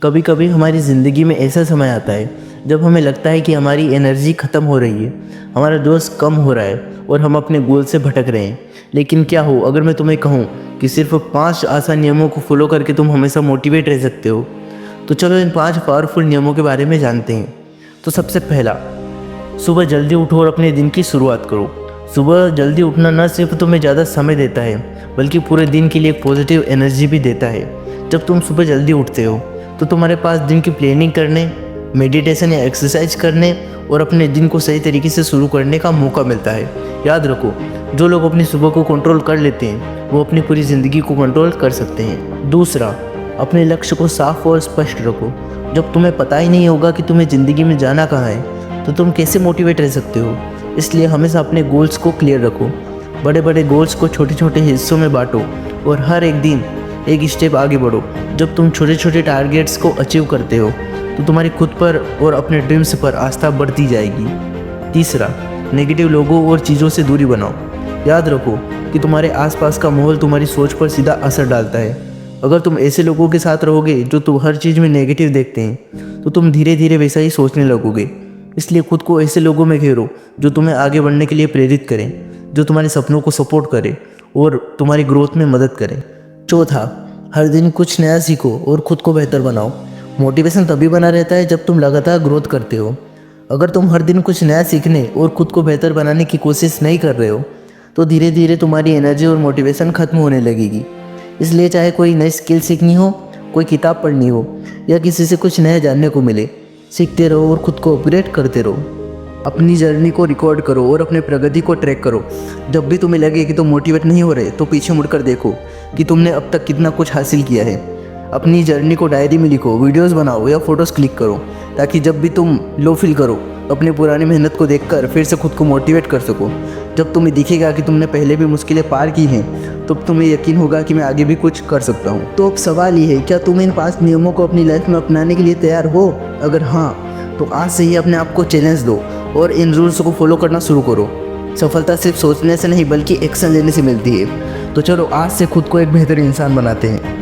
कभी कभी हमारी ज़िंदगी में ऐसा समय आता है जब हमें लगता है कि हमारी एनर्जी ख़त्म हो रही है, हमारा जोश कम हो रहा है और हम अपने गोल से भटक रहे हैं। लेकिन क्या हो अगर मैं तुम्हें कहूँ कि सिर्फ 5 आसान नियमों को फॉलो करके तुम हमेशा मोटिवेट रह सकते हो। तो चलो इन 5 पावरफुल नियमों के बारे में जानते हैं। तो सबसे पहला, सुबह जल्दी उठो और अपने दिन की शुरुआत करो। सुबह जल्दी उठना न सिर्फ तुम्हें ज़्यादा समय देता है बल्कि पूरे दिन के लिए एक पॉजिटिव एनर्जी भी देता है। जब तुम सुबह जल्दी उठते हो तो तुम्हारे पास दिन की प्लानिंग करने, मेडिटेशन या एक्सरसाइज करने और अपने दिन को सही तरीके से शुरू करने का मौका मिलता है। याद रखो, जो लोग अपनी सुबह को कंट्रोल कर लेते हैं वो अपनी पूरी ज़िंदगी को कंट्रोल कर सकते हैं। दूसरा, अपने लक्ष्य को साफ और स्पष्ट रखो। जब तुम्हें पता ही नहीं होगा कि तुम्हें ज़िंदगी में जाना कहाँ है तो तुम कैसे मोटिवेट रह सकते हो। इसलिए हमेशा अपने गोल्स को क्लियर रखो। बड़े बड़े गोल्स को छोटे छोटे हिस्सों में बांटो और हर एक दिन एक स्टेप आगे बढ़ो। जब तुम छोटे छोटे टारगेट्स को अचीव करते हो तो तुम्हारी खुद पर और अपने ड्रीम्स पर आस्था बढ़ती जाएगी। तीसरा, नेगेटिव लोगों और चीज़ों से दूरी बनाओ। याद रखो कि तुम्हारे आसपास का माहौल तुम्हारी सोच पर सीधा असर डालता है। अगर तुम ऐसे लोगों के साथ रहोगे जो तुम हर चीज़ में नेगेटिव देखते हैं तो तुम धीरे धीरे वैसा ही सोचने लगोगे। इसलिए खुद को ऐसे लोगों में घेरो जो तुम्हें आगे बढ़ने के लिए प्रेरित करें, जो तुम्हारे सपनों को सपोर्ट करें और तुम्हारी ग्रोथ में मदद करें। चौथा, हर दिन कुछ नया सीखो और खुद को बेहतर बनाओ। मोटिवेशन तभी बना रहता है जब तुम लगातार ग्रोथ करते हो। अगर तुम हर दिन कुछ नया सीखने और खुद को बेहतर बनाने की कोशिश नहीं कर रहे हो तो धीरे धीरे तुम्हारी एनर्जी और मोटिवेशन खत्म होने लगेगी। इसलिए चाहे कोई नई स्किल सीखनी हो, कोई किताब पढ़नी हो या किसी से कुछ नया जानने को मिले, सीखते रहो और खुद को अपग्रेड करते रहो। अपनी जर्नी को रिकॉर्ड करो और अपने प्रगति को ट्रैक करो। जब भी तुम्हें लगे कि तुम मोटिवेट नहीं हो रहे तो पीछे मुड़कर देखो कि तुमने अब तक कितना कुछ हासिल किया है। अपनी जर्नी को डायरी में लिखो, वीडियोस बनाओ या फोटोज़ क्लिक करो ताकि जब भी तुम लो फील करो अपनी पुरानी मेहनत को देखकर फिर से खुद को मोटिवेट कर सको। जब तुम्हें दिखेगा कि तुमने पहले भी मुश्किलें पार की हैं तो तुम्हें यकीन होगा कि मैं आगे भी कुछ कर सकता हूँ। तो अब सवाल ये है, क्या तुम इन 5 नियमों को अपनी लाइफ में अपनाने के लिए तैयार हो? अगर हाँ तो आज से ही अपने आप को चैलेंज दो और इन रूल्स को फॉलो करना शुरू करो। सफलता सिर्फ सोचने से नहीं बल्कि एक्शन लेने से मिलती है। तो चलो आज से खुद को एक बेहतर इंसान बनाते हैं।